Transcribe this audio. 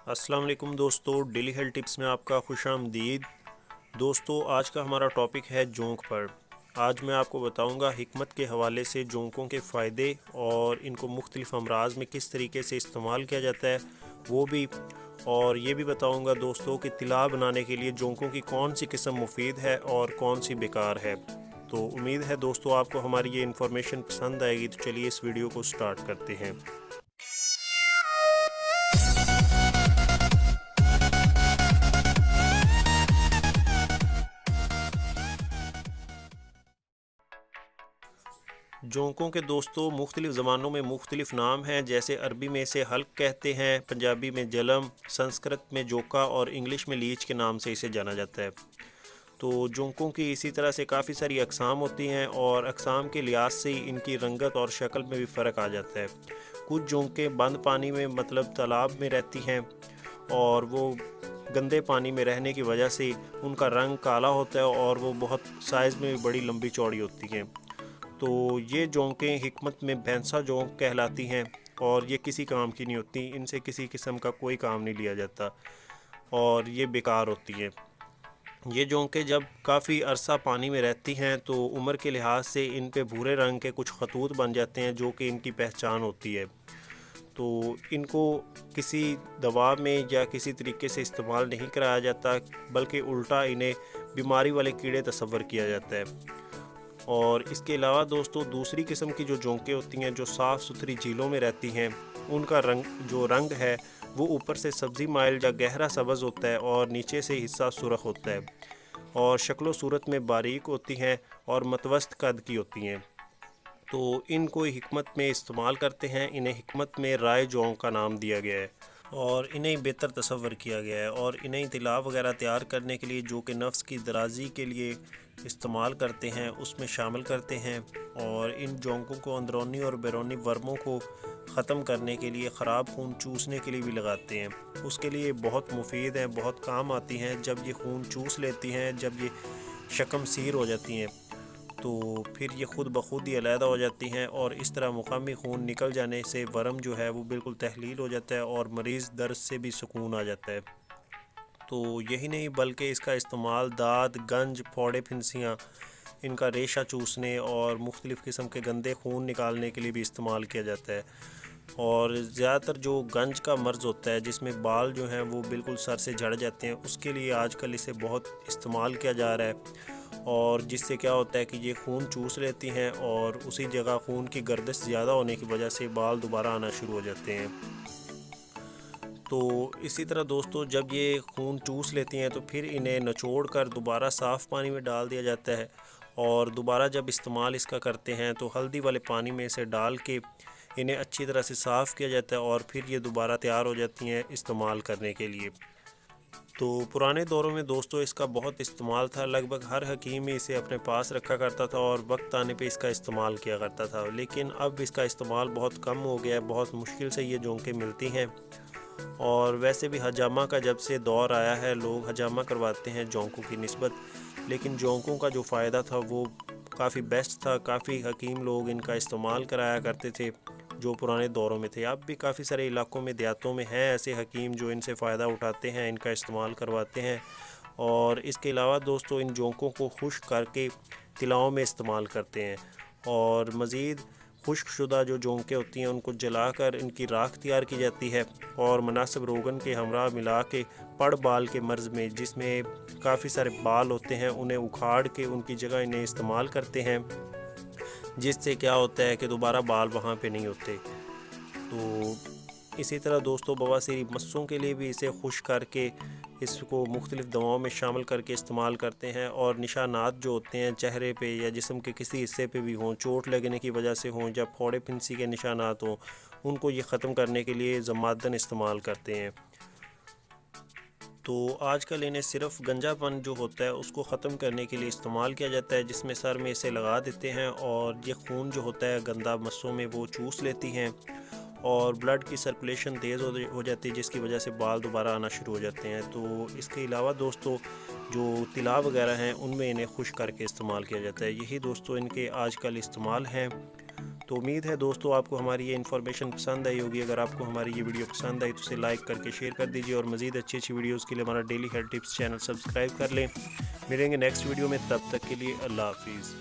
السلام علیکم دوستو، ڈیلی ہیلتھ ٹپس میں آپ کا خوش آمدید۔ دوستو، آج کا ہمارا ٹاپک ہے جونک پر۔ آج میں آپ کو بتاؤں گا حکمت کے حوالے سے جونکوں کے فائدے اور ان کو مختلف امراض میں کس طریقے سے استعمال کیا جاتا ہے وہ بھی، اور یہ بھی بتاؤں گا دوستو کہ طلا بنانے کے لیے جونکوں کی کون سی قسم مفید ہے اور کون سی بیکار ہے۔ تو امید ہے دوستو آپ کو ہماری یہ انفارمیشن پسند آئے گی، تو چلیے اس ویڈیو کو سٹارٹ کرتے ہیں۔ جونکوں کے دوستوں مختلف زبانوں میں مختلف نام ہیں، جیسے عربی میں اسے حلق کہتے ہیں، پنجابی میں جلم، سنسکرت میں جوکا اور انگلش میں لیچ کے نام سے اسے جانا جاتا ہے۔ تو جونکوں کی اسی طرح سے کافی ساری اقسام ہوتی ہیں، اور اقسام کے لحاظ سے ان کی رنگت اور شکل میں بھی فرق آ جاتا ہے۔ کچھ جونکیں بند پانی میں مطلب تالاب میں رہتی ہیں، اور وہ گندے پانی میں رہنے کی وجہ سے ان کا رنگ کالا ہوتا ہے اور وہ بہت سائز میں بڑی لمبی چوڑی ہوتی ہیں۔ تو یہ جونکیں حکمت میں بھینسا جونک کہلاتی ہیں، اور یہ کسی کام کی نہیں ہوتی، ان سے کسی قسم کا کوئی کام نہیں لیا جاتا، اور یہ بیکار ہوتی ہیں۔ یہ جونکیں جب کافی عرصہ پانی میں رہتی ہیں تو عمر کے لحاظ سے ان پہ بھورے رنگ کے کچھ خطوط بن جاتے ہیں، جو کہ ان کی پہچان ہوتی ہے۔ تو ان کو کسی دوا میں یا کسی طریقے سے استعمال نہیں کرایا جاتا، بلکہ الٹا انہیں بیماری والے کیڑے تصور کیا جاتا ہے۔ اور اس کے علاوہ دوستو دوسری قسم کی جو جونکیں ہوتی ہیں جو صاف ستھری جھیلوں میں رہتی ہیں، ان کا رنگ ہے وہ اوپر سے سبزی مائل یا گہرا سبز ہوتا ہے، اور نیچے سے حصہ سرخ ہوتا ہے، اور شکل و صورت میں باریک ہوتی ہیں اور متوسط قد کی ہوتی ہیں۔ تو ان کو حکمت میں استعمال کرتے ہیں، انہیں حکمت میں رائے جونک کا نام دیا گیا ہے، اور انہیں بہتر تصور کیا گیا ہے، اور انہیں طلا وغیرہ تیار کرنے کے لیے جو کہ نفس کی درازی کے لیے استعمال کرتے ہیں اس میں شامل کرتے ہیں، اور ان جونکوں کو اندرونی اور بیرونی ورموں کو ختم کرنے کے لیے، خراب خون چوسنے کے لیے بھی لگاتے ہیں۔ اس کے لیے بہت مفید ہیں، بہت کام آتی ہیں۔ جب یہ خون چوس لیتی ہیں، جب یہ شکم سیر ہو جاتی ہیں، تو پھر یہ خود بخود ہی علیحدہ ہو جاتی ہیں، اور اس طرح مقامی خون نکل جانے سے ورم جو ہے وہ بالکل تحلیل ہو جاتا ہے، اور مریض درد سے بھی سکون آ جاتا ہے۔ تو یہی نہیں بلکہ اس کا استعمال دانت، گنج، پھوڑے پھنسیاں، ان کا ریشہ چوسنے اور مختلف قسم کے گندے خون نکالنے کے لیے بھی استعمال کیا جاتا ہے۔ اور زیادہ تر جو گنج کا مرض ہوتا ہے، جس میں بال جو ہیں وہ بالکل سر سے جھڑ جاتے ہیں، اس کے لیے آج کل اسے بہت استعمال کیا جا رہا ہے، اور جس سے کیا ہوتا ہے کہ یہ خون چوس لیتی ہیں، اور اسی جگہ خون کی گردش زیادہ ہونے کی وجہ سے بال دوبارہ آنا شروع ہو جاتے ہیں۔ تو اسی طرح دوستو جب یہ خون چوس لیتی ہیں تو پھر انہیں نچوڑ کر دوبارہ صاف پانی میں ڈال دیا جاتا ہے، اور دوبارہ جب استعمال اس کا کرتے ہیں تو ہلدی والے پانی میں اسے ڈال کے انہیں اچھی طرح سے صاف کیا جاتا ہے، اور پھر یہ دوبارہ تیار ہو جاتی ہیں استعمال کرنے کے لیے۔ تو پرانے دوروں میں دوستو اس کا بہت استعمال تھا، لگ بھگ ہر حکیم اسے اپنے پاس رکھا کرتا تھا، اور وقت آنے پہ اس کا استعمال کیا کرتا تھا۔ لیکن اب اس کا استعمال بہت کم ہو گیا ہے، بہت مشکل سے یہ جونکیں ملتی ہیں، اور ویسے بھی حجامہ کا جب سے دور آیا ہے لوگ حجامہ کرواتے ہیں جونکوں کی نسبت، لیکن جونکوں کا جو فائدہ تھا وہ کافی بیسٹ تھا، کافی حکیم لوگ ان کا استعمال کرایا کرتے تھے جو پرانے دوروں میں تھے۔ اب بھی کافی سارے علاقوں میں، دیہاتوں میں ہیں ایسے حکیم جو ان سے فائدہ اٹھاتے ہیں، ان کا استعمال کرواتے ہیں، اور اس کے علاوہ دوستو ان جونکوں کو خشک کر کے طلاؤں میں استعمال کرتے ہیں، اور مزید خشک شدہ جو جونکیں ہوتی ہیں ان کو جلا کر ان کی راکھ تیار کی جاتی ہے، اور مناسب روغن کے ہمراہ ملا کے پڑ بال کے مرض میں، جس میں کافی سارے بال ہوتے ہیں، انہیں اکھاڑ کے ان کی جگہ انہیں استعمال کرتے ہیں، جس سے کیا ہوتا ہے کہ دوبارہ بال وہاں پہ نہیں ہوتے۔ تو اسی طرح دوستو بواسیری مسوں کے لیے بھی اسے خشک کر کے اس کو مختلف دواؤں میں شامل کر کے استعمال کرتے ہیں، اور نشانات جو ہوتے ہیں چہرے پہ یا جسم کے کسی حصے پہ بھی ہوں، چوٹ لگنے کی وجہ سے ہوں یا پھوڑے پھنسی کے نشانات ہوں، ان کو یہ ختم کرنے کے لیے ضمادن استعمال کرتے ہیں۔ تو آج کل انہیں صرف گنجا پن جو ہوتا ہے اس کو ختم کرنے کے لیے استعمال کیا جاتا ہے، جس میں سر میں اسے لگا دیتے ہیں، اور یہ خون جو ہوتا ہے گندا مسوں میں وہ چوس لیتی ہیں، اور بلڈ کی سرکولیشن تیز ہو جاتی ہے، جس کی وجہ سے بال دوبارہ آنا شروع ہو جاتے ہیں۔ تو اس کے علاوہ دوستو جو طلا وغیرہ ہیں ان میں انہیں خشک کر کے استعمال کیا جاتا ہے۔ یہی دوستو ان کے آج کل استعمال ہیں۔ تو امید ہے دوستو آپ کو ہماری یہ انفارمیشن پسند آئی ہوگی. اگر آپ کو ہماری یہ ویڈیو پسند آئی تو اسے لائک کر کے شیئر کر دیجیے اور مزید اچھی ویڈیوز کے لیے ہمارا daily health tips channel subscribe کر لیں. ملیں گے نیکسٹ ویڈیو میں، تب تک کے لیے اللہ حافظ.